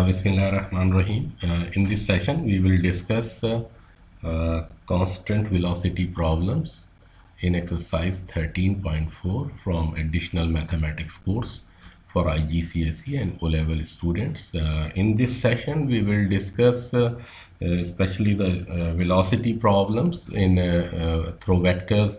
Bismillahirrahmanirrahim. In this session, we will discuss constant velocity problems in exercise 13.4 from additional mathematics course for IGCSE and O level students. In this session, we will discuss especially the velocity problems in through vectors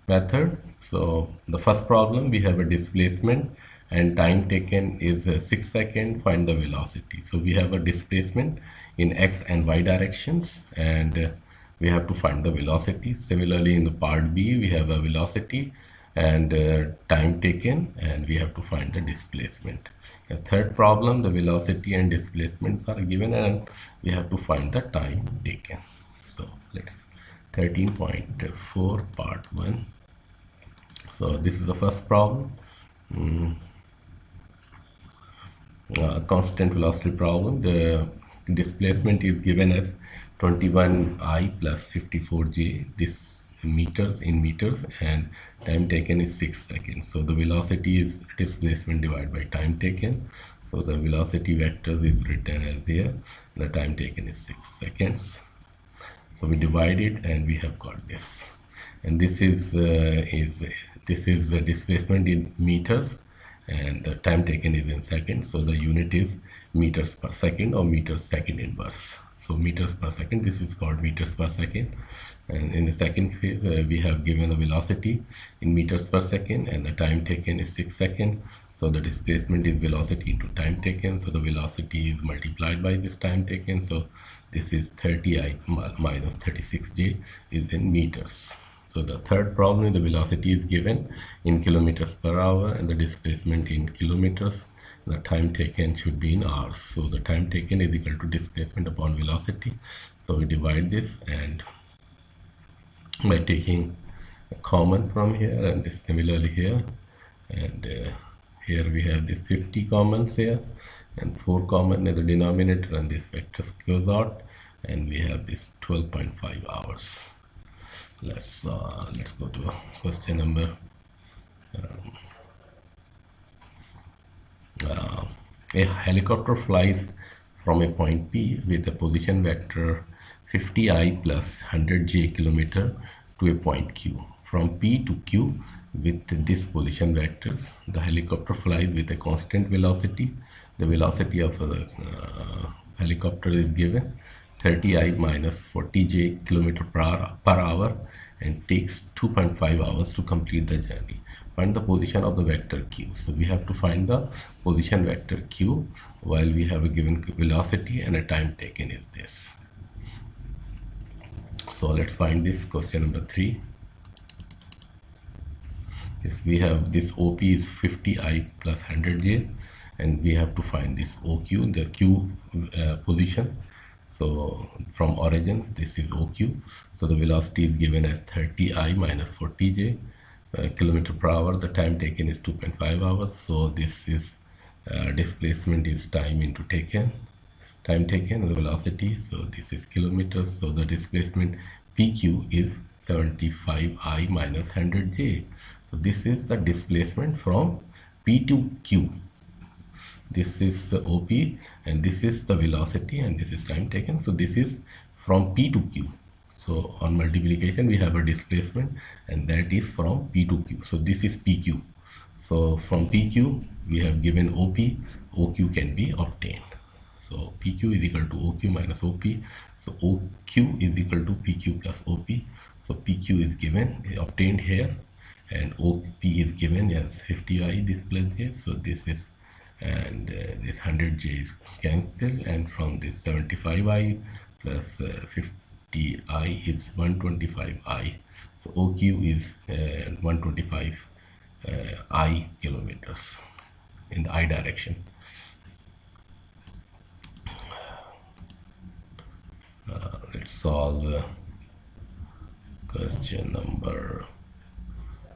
method. So the first problem, we have a displacement and time taken is 6 seconds. Find the velocity. So we have a displacement in x and y directions, and we have to find the velocity. Similarly, in the part B, we have a velocity and time taken, and we have to find the displacement. The third problem, the velocity and displacements are given, and we have to find the time taken. So let's 13.4 part 1. So this is the first problem. Constant velocity problem. The displacement is given as 21I plus 54J, this meters in meters, and time taken is 6 seconds. So the velocity is displacement divided by time taken. So the velocity vector is written as here. The time taken is 6 seconds. So we divide it and we have got this. And this is the displacement in meters, and the time taken is in seconds. So the unit is meters per second or meters second inverse. So meters per second, this is called meters per second. And in the second phase, we have given a velocity in meters per second, and the time taken is 6 seconds. So the displacement is velocity into time taken. So the velocity is multiplied by this time taken. So this is 30I minus 36J is in meters. So the third problem, the velocity is given in kilometers per hour and the displacement in kilometers. The time taken should be in hours. So the time taken is equal to displacement upon velocity. So we divide this, and by taking a common from here and this similarly here, and here we have this 50 commons here and 4 common in the denominator, and this vector goes out, and we have this 12.5 hours. Let's go to question number a helicopter flies from a point P with a position vector 50I plus 100J kilometer to a point Q. From P to Q with this position vectors, the helicopter flies with a constant velocity. The velocity of the helicopter is given 30I minus 40J kilometer per hour, and takes 2.5 hours to complete the journey. Find the position of the vector Q. So we have to find the position vector Q while we have a given velocity and a time taken is this. So let's find this. Question number 3. Yes, we have this OP is 50I plus 100J, and we have to find this OQ, the Q position. So from origin, this is OQ. So the velocity is given as 30I minus 40J kilometer per hour. The time taken is 2.5 hours. So this is displacement is time into time taken, the velocity. So this is kilometers. So the displacement PQ is 75I minus 100J. So this is the displacement from P to Q. This is the OP, and this is the velocity, and this is time taken. So this is from P to Q. So on multiplication, we have a displacement, and that is from P to Q. So this is PQ. So from PQ, we have given OP. OQ can be obtained. So PQ is equal to OQ minus OP. So OQ is equal to PQ plus OP. So PQ is given, obtained here, and OP is given as 50I this plus J. So this is, and this 100J is cancelled, and from this 75I plus 50I is 125I. So OQ is 125 I kilometers in the I direction. Let's solve question number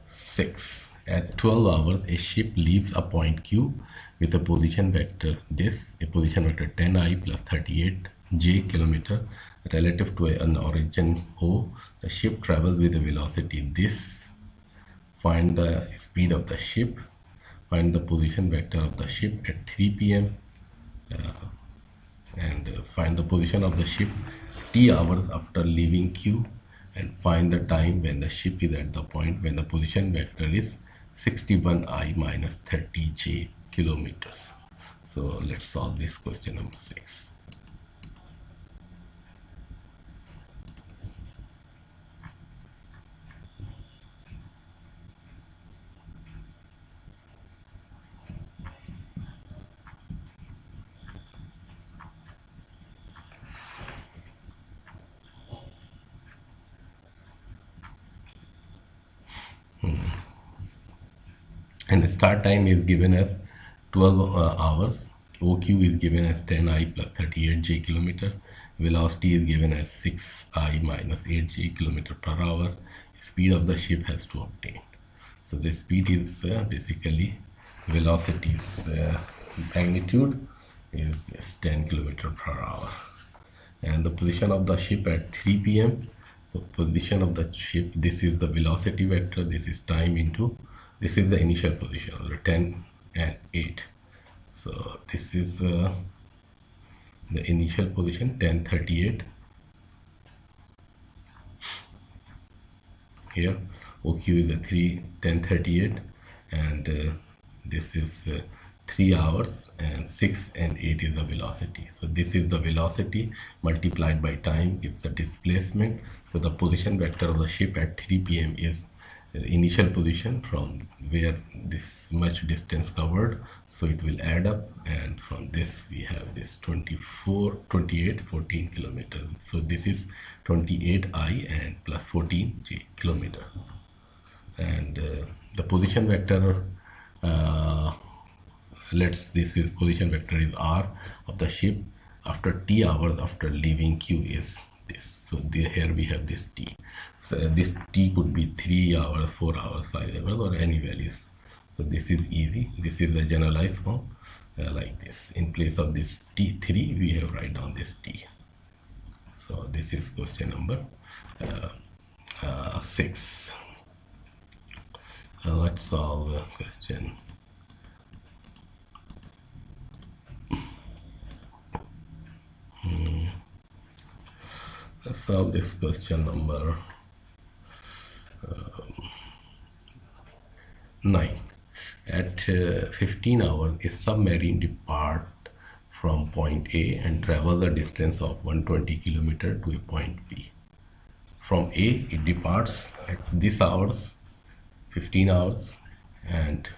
6. At 12 hours, a ship leaves a point Q with a position vector a position vector 10I plus 38J kilometer relative to an origin O. The ship travels with a velocity this. Find the speed of the ship. Find the position vector of the ship at 3 p.m. find the position of the ship t hours after leaving Q and find the time when the ship is at the point when the position vector is 61I minus 30J kilometers. So let's solve this question number 6. And the start time is given as 12 hours. OQ is given as 10I plus 38J kilometer. Velocity is given as 6I minus 8J kilometer per hour. Speed of the ship has to obtain. So the speed is basically velocity's magnitude is this 10 kilometer per hour. And the position of the ship at 3 p.m. So position of the ship, this is the velocity vector, this is time into, this is the initial position, 10 and 8. So this is the initial position, 10:38. Here OQ is a 10:38, and this is 3 hours, and 6 and 8 is the velocity. So this is the velocity multiplied by time gives the displacement. So the position vector of the ship at 3 p.m. is the initial position from where this much distance covered. So it will add up, and from this we have this 28, 14 kilometers. So this is 28I and plus 14J kilometer. And the position vector, this is position vector is R of the ship after T hours after leaving Q is this. So here we have this T. So this T could be 3 hours, 4 hours, 5 hours, or any values. So this is easy. This is the generalized form like this. In place of this T3, we have write down this T. So this is question number 6. Let's solve question. Let's solve this question number 9. At 15 hours, a submarine depart from point A and travel the distance of 120 kilometer to a point B. From A, it departs at this hours, 15 hours, and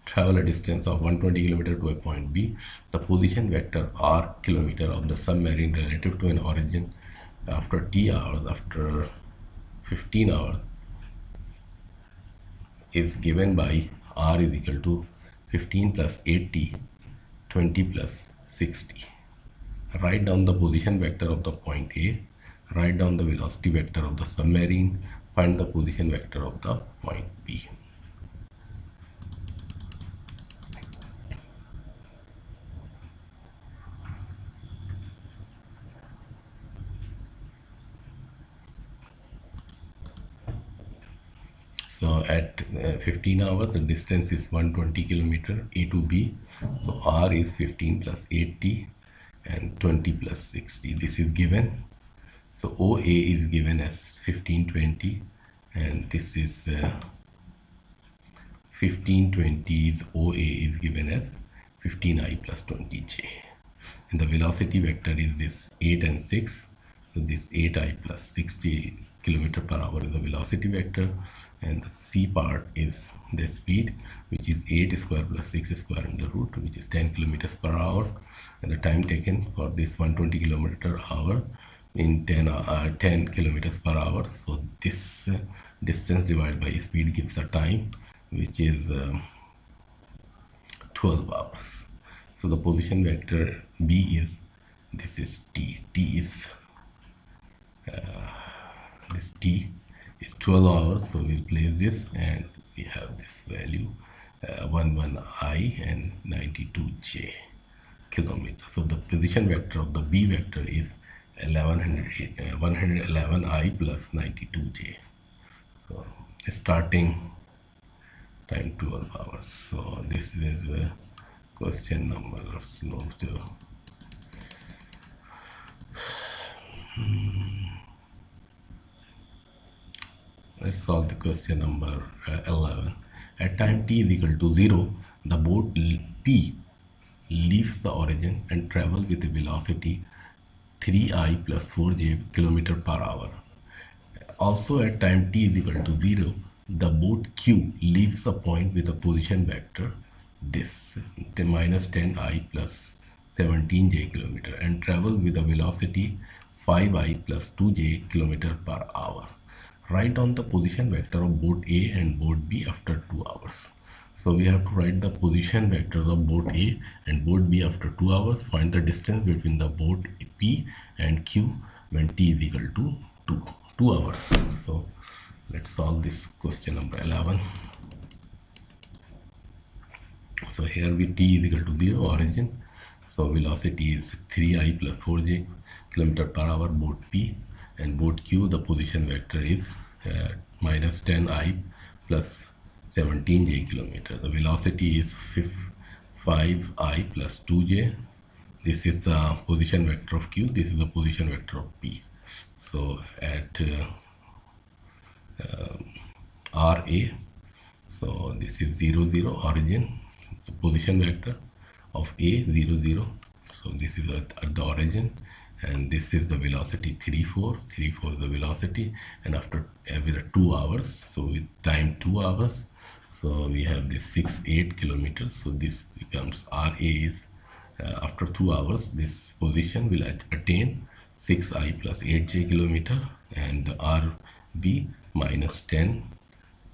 travel a distance of 120 kilometer to a point B. The position vector r kilometer of the submarine relative to an origin after T hours, after 15 hours, is given by r is equal to 15 plus 80, 20 plus 60. Write down the position vector of the point A, write down the velocity vector of the submarine, find the position vector of the point B. So at 15 hours, the distance is 120 kilometer A to B. So R is 15 plus 80 and 20 plus 60. This is given. So OA is given as 1520, and this is 1520 is OA is given as 15I plus 20J. And the velocity vector is this 8 and 6. So this 8I plus 60 kilometer per hour is the velocity vector, and the C part is the speed, which is 8 square plus 6 square in the root, which is 10 kilometers per hour, and the time taken for this 120 kilometer hour in 10 kilometers per hour. So this distance divided by speed gives a time which is 12 hours. So the position vector B is, this is T. T is this T is 12 hours, so we'll place this, and we have this value 11I and 92J kilometer. So the position vector of the B vector is 111I plus 92J. So starting time 12 hours. So this is question number, let's move to Let's solve the question number 11. At time t is equal to 0, the boat P leaves the origin and travels with a velocity 3I plus 4j km per hour. Also at time t is equal to 0, the boat Q leaves the point with a position vector this the minus 10I plus 17j km and travels with a velocity 5I plus 2j km per hour. Write down the position vector of boat A and boat B after 2 hours. So we have to write the position vectors of boat A and boat B after 2 hours. Find the distance between the boat P and Q when t is equal to 2 hours. So let's solve this question number 11. So here we t is equal to 0 origin. So velocity is 3I plus 4j km per hour boat P, and boat Q the position vector is minus 10I plus 17j km. The velocity is 5I plus 2j. This is the position vector of Q, this is the position vector of P. So at RA, so this is 0 0 origin, the position vector of A 0 0. So this is at the origin, and this is the velocity 3 4 is the velocity, and after every 2 hours, so with time 2 hours, so we have this 6 8 kilometers. So this becomes RA is after 2 hours this position will attain 6I plus 8j kilometer, and the RB minus 10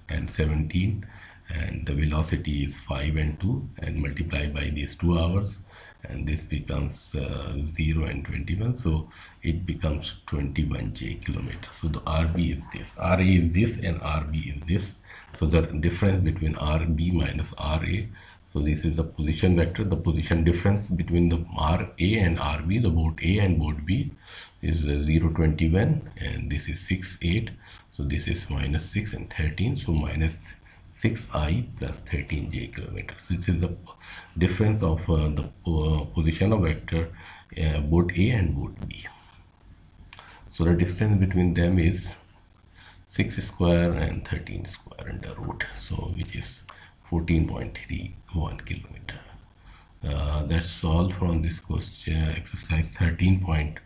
and 17, and the velocity is 5 and 2, and multiply by these 2 hours, and this becomes 0 and 21, so it becomes 21j kilometer. So the RB is this, RA is this, and RB is this. So the difference between RB minus RA, so this is the position vector, the position difference between the RA and RB, the boat A and boat B is 0 21, and this is 6 8, so this is minus 6 and 13, so minus 6I plus 13j kilometers. So this is the difference of the position of vector boat A and boat B. So the distance between them is 6 square and 13 square under root, so which is 14.31 kilometer. That's all from this question exercise 13.1.